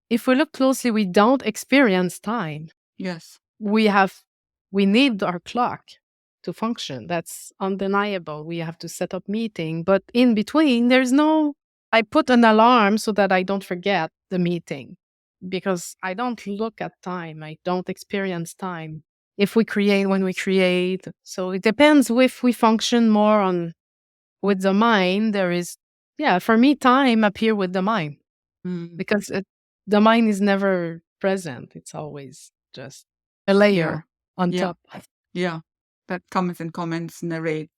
B: if we look closely, we don't experience time.
A: Yes.
B: We need our clock to function. That's undeniable. We have to set up meeting, but in between, I put an alarm so that I don't forget the meeting because I don't look at time. I don't experience time. If we create when we create. So it depends if we function more on with the mind. For me, time appear with the mind
A: Mm.
B: because the mind is never present. It's always just a
A: Yeah.
B: layer on
A: Yeah.
B: top.
A: Yeah. That comes and comments, narrate,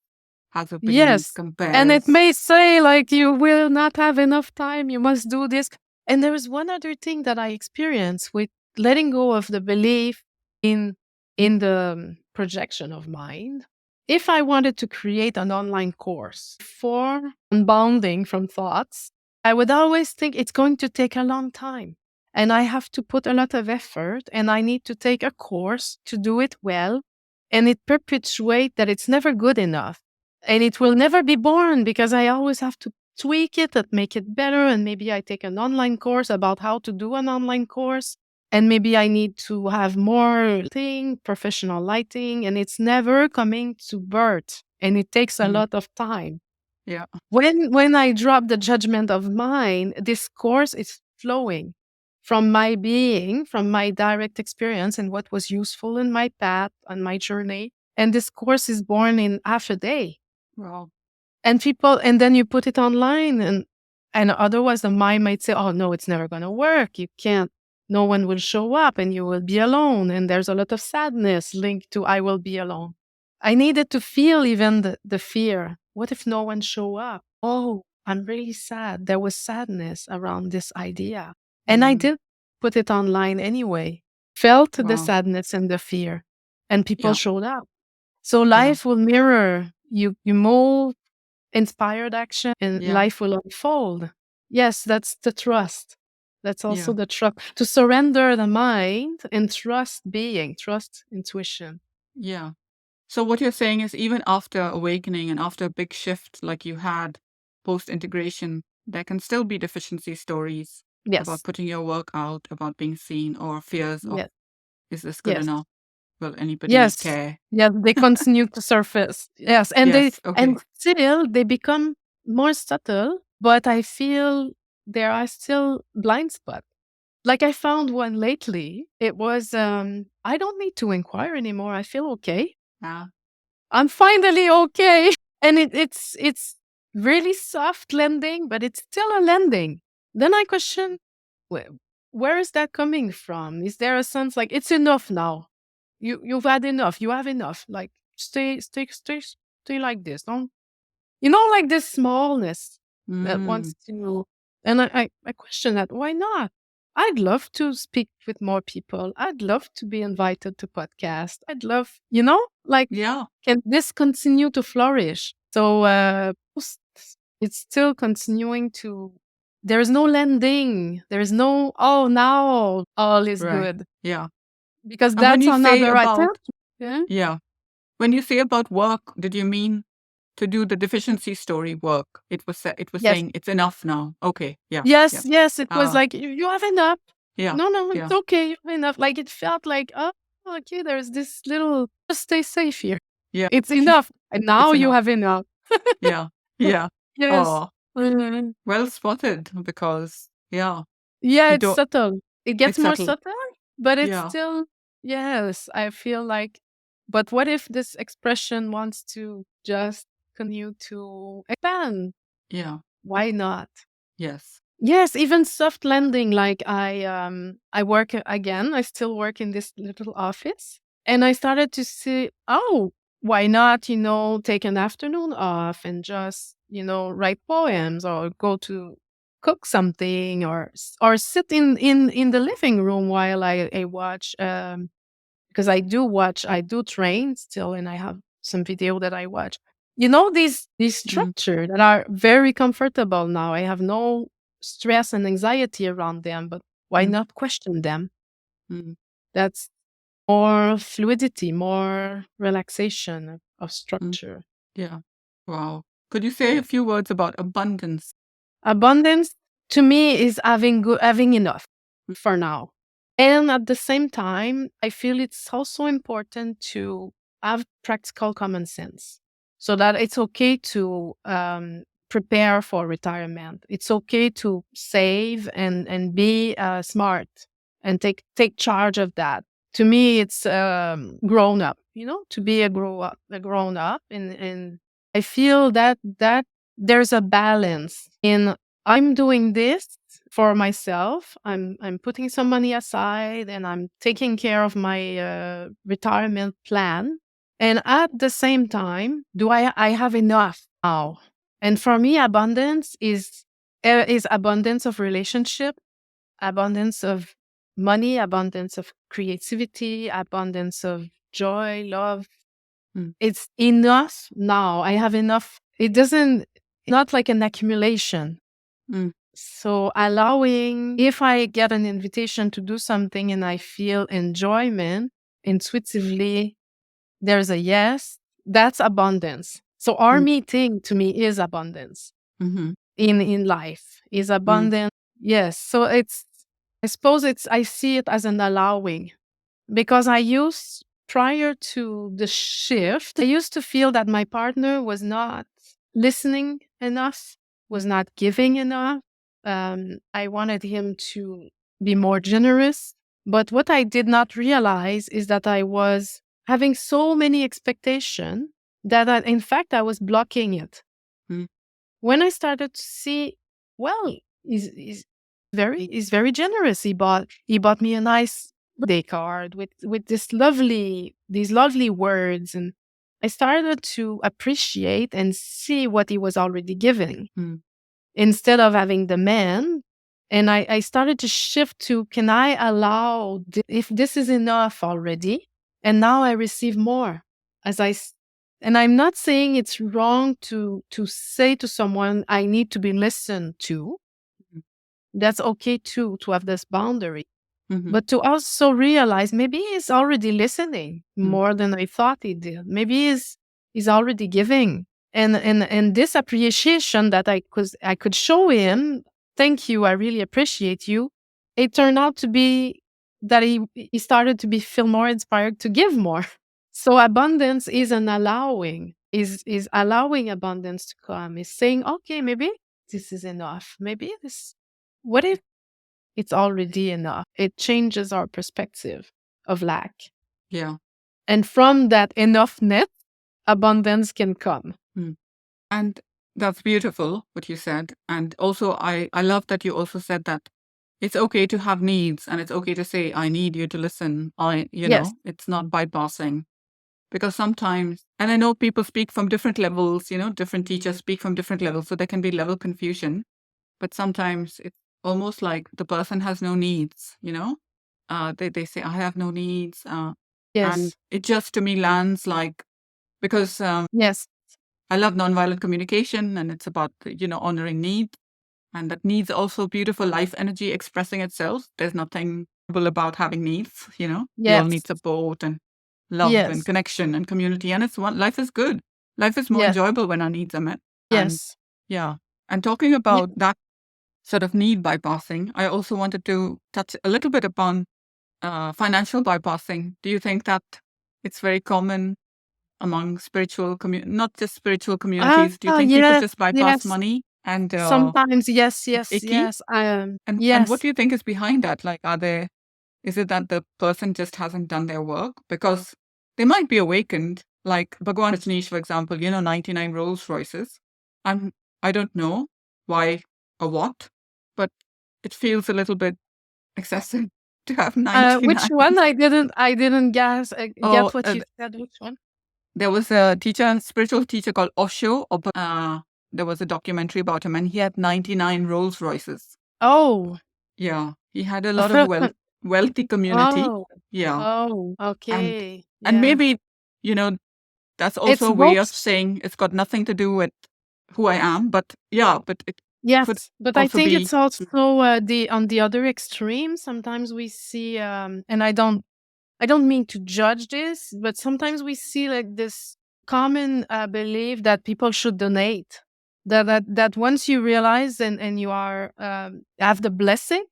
A: has opinions,
B: Yes. And it
A: compares.
B: may say, like, you will not have enough time, you must do this. And there is one other thing that I experienced with letting go of the belief in the projection of mind. If I wanted to create an online course for unbounding from thoughts, I would always think it's going to take a long time. And I have to put a lot of effort and I need to take a course to do it well. And it perpetuates that it's never good enough and it will never be born because I always have to tweak it and make it better. And maybe I take an online course about how to do an online course. And maybe I need to have more professional lighting, and it's never coming to birth. And it takes a
A: Mm.
B: lot of time.
A: Yeah.
B: When I drop the judgment of mine, this course is flowing from my being, from my direct experience and what was useful in my path on my journey. And this course is born in half a day.
A: Wow.
B: And then you put it online and otherwise the mind might say, oh no, it's never gonna work. You can't, no one will show up and you will be alone. And there's a lot of sadness linked to I will be alone. I needed to feel even the fear. What if no one show up? Oh, I'm really sad. There was sadness around this idea. And I
A: Mm.
B: did put it online anyway. Felt the
A: Wow.
B: sadness and the fear. And people
A: Yeah.
B: showed up. So
A: Yeah.
B: life will mirror you move inspired action and
A: Yeah.
B: life will unfold. Yes, that's the trust. That's also
A: Yeah.
B: the trust to surrender the mind and trust intuition.
A: Yeah. So what you're saying is even after awakening and after a big shift like you had post integration, there can still be deficiency stories about
B: Yes.
A: putting your work out, about being seen, or fears of
B: Yes.
A: is this good
B: Yes.
A: enough? Will anybody
B: Yes.
A: care?
B: Yes. They continue to surface. Yes.
A: Yes. Okay.
B: And still they become more subtle, but I feel there are still blind spots. Like I found one lately. It was I don't need to inquire anymore. I feel okay.
A: Yeah.
B: I'm finally okay. And it's really soft landing, but it's still a landing. Then I question where, where is that coming from? Is there a sense like it's enough now? You've had enough. You have enough. Like stay like this. Don't like this smallness that
A: Mm.
B: wants to, and I question that. Why not? I'd love to speak with more people. I'd love to be invited to podcast. I'd love, like,
A: Yeah.
B: can this continue to flourish? So, it's still continuing to, there is no landing. There is no, oh, now all is
A: Right.
B: good.
A: Yeah.
B: Because
A: And when
B: that's
A: you say
B: another
A: about
B: attempt. Yeah.
A: yeah, when you say about work, did you mean to do the deficiency story work? It was
B: Yes.
A: saying it's enough now. Okay. Yeah.
B: Yes,
A: Yeah.
B: yes, it was
A: Ah.
B: like, you have enough.
A: Yeah.
B: No, no, it's
A: Yeah.
B: okay, you have enough." Like, it felt like, "Oh, okay, there's this little just stay safe here.
A: Yeah.
B: It's enough, and now
A: It's
B: you
A: enough.
B: have enough."
A: Yeah. Yeah.
B: Yes.
A: Oh,
B: Mhm.
A: well spotted because yeah,
B: Yeah,
A: you
B: it's
A: don't
B: subtle. It gets
A: it's
B: more
A: subtle.
B: subtle, but it's
A: Yeah.
B: still, yes, I feel like, but what if this expression wants to just continue to expand?
A: Yeah.
B: Why not?
A: Yes.
B: Yes, even soft landing. Like I work again. I still work in this little office, and I started to see, oh, why not? Take an afternoon off and just write poems or go to cook something or sit in the living room while I watch. Because I do train still, and I have some video that I watch. These
A: Mm.
B: structure that are very comfortable now. I have no stress and anxiety around them, but why not question them? That's more fluidity, more relaxation of structure.
A: Yeah. Wow. Could you say a few words about abundance?
B: Abundance to me is having enough for now. And at the same time, I feel it's also important to have practical common sense so that it's okay to prepare for retirement. It's okay to save and be smart and take charge of that. To me, it's grown up, to be a grown up. And I feel that there's a balance in I'm doing this for myself. I'm putting some money aside and I'm taking care of my retirement plan. And at the same time, do I have enough now? And for me, abundance is abundance of relationship, abundance of money, abundance of creativity, abundance of joy, love. It's enough now. I have enough. It doesn't, not like an accumulation. So allowing, if I get an invitation to do something and I feel enjoyment, intuitively, there's a yes, that's abundance. So our meeting to me is abundance in life, is abundance. Yes. So I suppose I see it as an allowing because prior to the shift, I used to feel that my partner was not listening enough, was not giving enough. I wanted him to be more generous. But what I did not realize is that I was having so many expectations that in fact I was blocking it. When I started to see, well, he's very generous. He bought me a nice birthday card with these lovely words, and I started to appreciate and see what he was already giving instead of having demand. And I started to shift to, can I allow if this is enough already, and now I receive more and I'm not saying it's wrong to say to someone, I need to be listened to. That's okay too, to have this boundary. But to also realize maybe he's already listening more than I thought he did. Maybe he's already giving. And this appreciation that I could show him, thank you, I really appreciate you. It turned out to be that he started to feel more inspired to give more. So abundance is an allowing, is allowing abundance to come, is saying, okay, maybe this is enough. Maybe what if it's already enough? It changes our perspective of lack.
A: Yeah.
B: And from that enoughness, abundance can come.
A: And that's beautiful, what you said. And also, I love that you also said that it's okay to have needs and it's okay to say, I need you to listen.
B: Yes.
A: It's not bypassing. Because sometimes, and I know people speak from different levels, different teachers speak from different levels, so there can be level confusion. But sometimes it's almost like the person has no needs, they say, I have no needs. And
B: Yes.
A: it just to me lands like, because
B: Yes.
A: I love nonviolent communication and it's about, honoring needs. And that needs also beautiful life energy expressing itself. There's nothing terrible about having needs, we all
B: Yes.
A: need support and love and
B: Yes.
A: connection and community. And life is good. Life is more
B: Yes.
A: enjoyable when our needs are met. And
B: Yes.
A: yeah. And talking about that sort of need bypassing, I also wanted to touch a little bit upon financial bypassing. Do you think that it's very common among not just spiritual communities? Do you think people
B: Yes.
A: just bypass
B: Yes.
A: money and
B: Sometimes, yes,
A: it's
B: yes,
A: icky?
B: yes.
A: And what
B: Yes.
A: do you think is behind that? Like, is it that the person just hasn't done their work? Because they might be awakened, like Bhagwan Rajneesh, for example, 99 Rolls Royces. I don't know why or what, but it feels a little bit excessive to have
B: Which
A: 99.
B: one? I didn't
A: Oh,
B: get what you said. Which one?
A: there was a spiritual teacher called Osho. There was a documentary about him, and he had 99 Rolls Royces.
B: Oh.
A: Yeah, he had a lot of wealthy community.
B: Oh.
A: Yeah,
B: Oh.
A: and
B: Okay.
A: and
B: Yeah.
A: maybe that's
B: It's
A: also a way
B: both.
A: of saying it's got nothing to do with who I am, but yeah, but could
B: Yes, but I
A: also
B: think
A: be.
B: it's also the on the other extreme. Sometimes we see, and I don't mean to judge this, but sometimes we see like this common belief that people should donate. That once you realize and you are have the blessing,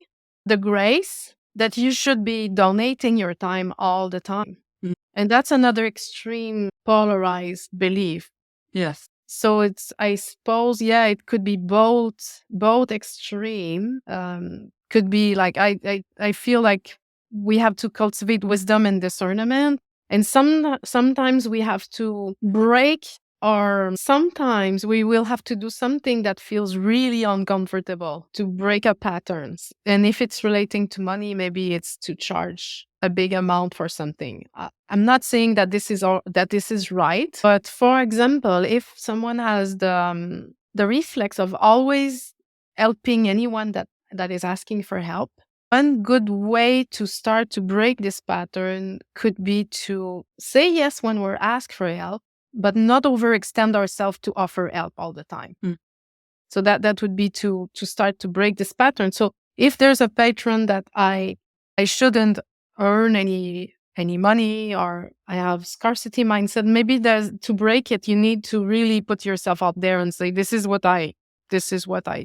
B: the grace that you should be donating your time all the time,
A: Mm.
B: and that's another extreme polarized belief.
A: Yes.
B: So it's, I suppose, yeah, it could be both extreme. Could be like I feel like we have to cultivate wisdom and discernment, and sometimes we have to break, or sometimes we will have to do something that feels really uncomfortable to break up patterns. And if it's relating to money, maybe it's to charge a big amount for something. I'm not saying that this is right, but for example, if someone has the reflex of always helping anyone that is asking for help, one good way to start to break this pattern could be to say yes when we're asked for help, but not overextend ourselves to offer help all the time.
A: Mm.
B: So that would be to start to break this pattern. So if there's a patron that I shouldn't earn any money, or I have scarcity mindset, maybe there's, to break it, you need to really put yourself out there and say, this is what I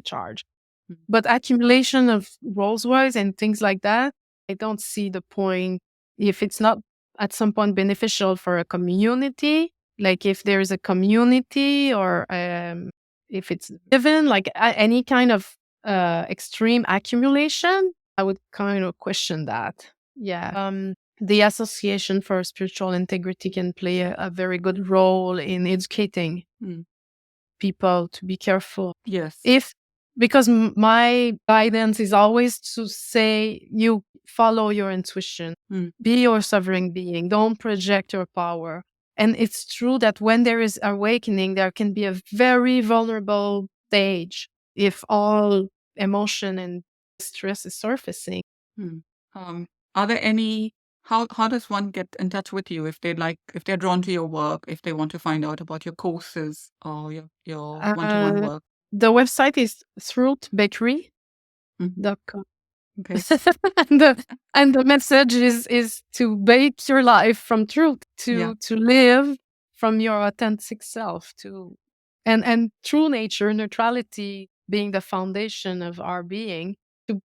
B: charge.
A: Mm.
B: But accumulation of Rolls Royce and things like that, I don't see the point if it's not at some point beneficial for a community. Like if there's a community, or if it's given, like any kind of extreme accumulation, I would kind of question that. Yeah. The Association for Spiritual Integrity can play a very good role in educating
A: Mm.
B: people to be careful.
A: Yes.
B: Because my guidance is always to say, you follow your intuition,
A: Mm.
B: be your sovereign being, don't project your power. And it's true that when there is awakening, there can be a very vulnerable stage if all emotion and stress is surfacing.
A: Mm. Are there any? How does one get in touch with you if if they're drawn to your work, if they want to find out about your courses or your one-to-one work?
B: The website is truthbakery.com.
A: Mhm. Okay.
B: and the message is to bake your life from truth,
A: Yeah.
B: to live from your authentic self, and true nature, neutrality being the foundation of our being, to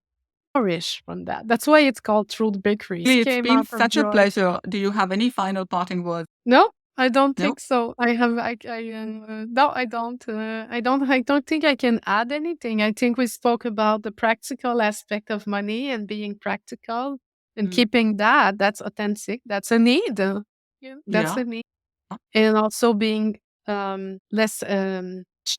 B: flourish from that. That's why it's called Truth Bakeries.
A: Really, it's
B: Came
A: been
B: out of
A: such a
B: joy.
A: pleasure. Do you have any final parting words?
B: No, I don't
A: No?
B: think so. No, I don't think I can add anything. I think we spoke about the practical aspect of money and being practical and
A: Mm.
B: keeping that. That's authentic. That's a need. Yeah, that's
A: Yeah.
B: a need. And also being less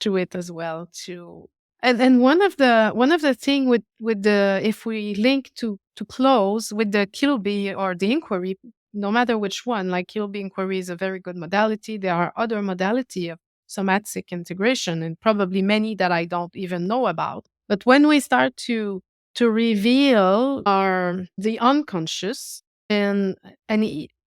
B: to it as well, to and one of the thing with the, if we link to close with the Kiloby or the inquiry, no matter which one, like Kiloby inquiry is a very good modality. There are other modality of somatic integration, and probably many that I don't even know about. But when we start to reveal our the unconscious, and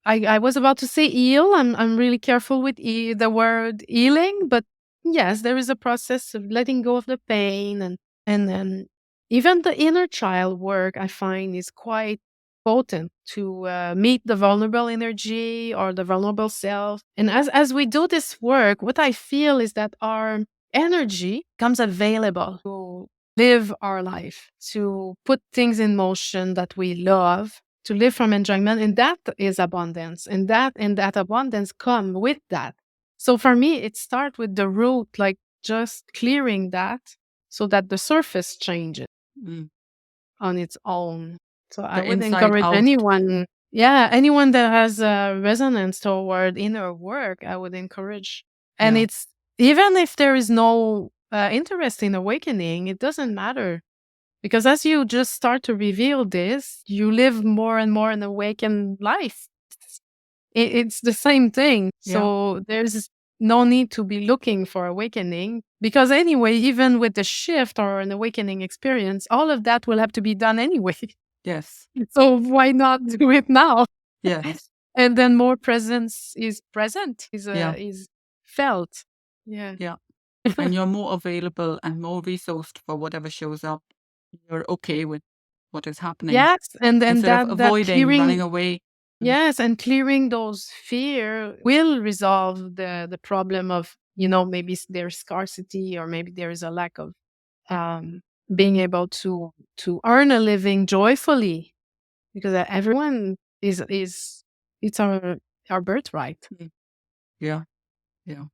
B: I was about to say heal. I'm really careful with the word healing, but yes, there is a process of letting go of the pain, and then even the inner child work I find is quite potent to meet the vulnerable energy or the vulnerable self. And as we do this work, what I feel is that our energy comes available to live our life, to put things in motion that we love, to live from enjoyment, and that is abundance, and that abundance come with that. So for me, it starts with the root, like just clearing that so that the surface changes
A: Mm.
B: on its own. So I
A: The
B: would
A: inside
B: encourage
A: out.
B: anyone, yeah, anyone that has a resonance toward inner work, I would encourage. And
A: Yeah.
B: it's, even if there is no interest in awakening, it doesn't matter. Because as you just start to reveal this, you live more and more an awakened life. It's the same thing.
A: Yeah.
B: So there's no need to be looking for awakening, because anyway, even with the shift or an awakening experience, all of that will have to be done anyway.
A: Yes.
B: So why not do it now?
A: Yes.
B: And then more presence is present,
A: Yeah.
B: is felt. Yeah.
A: Yeah. and you're more available and more resourced for whatever shows up. You're okay with what is happening
B: Yes, and then
A: instead of
B: that
A: avoiding, running
B: clearing,
A: away. Mm,
B: yes, and clearing those fear will resolve the problem of, maybe there's scarcity, or maybe there is a lack of um, being able to earn a living joyfully, because everyone is it's our birthright.
A: mm. Yeah, yeah.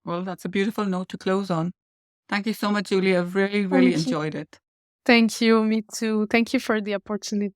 A: Well, that's a beautiful note to close on. Thank you so much, Julie. I've really, really
B: Thank you.
A: enjoyed it.
B: Thank you. Me too. Thank you for the opportunity.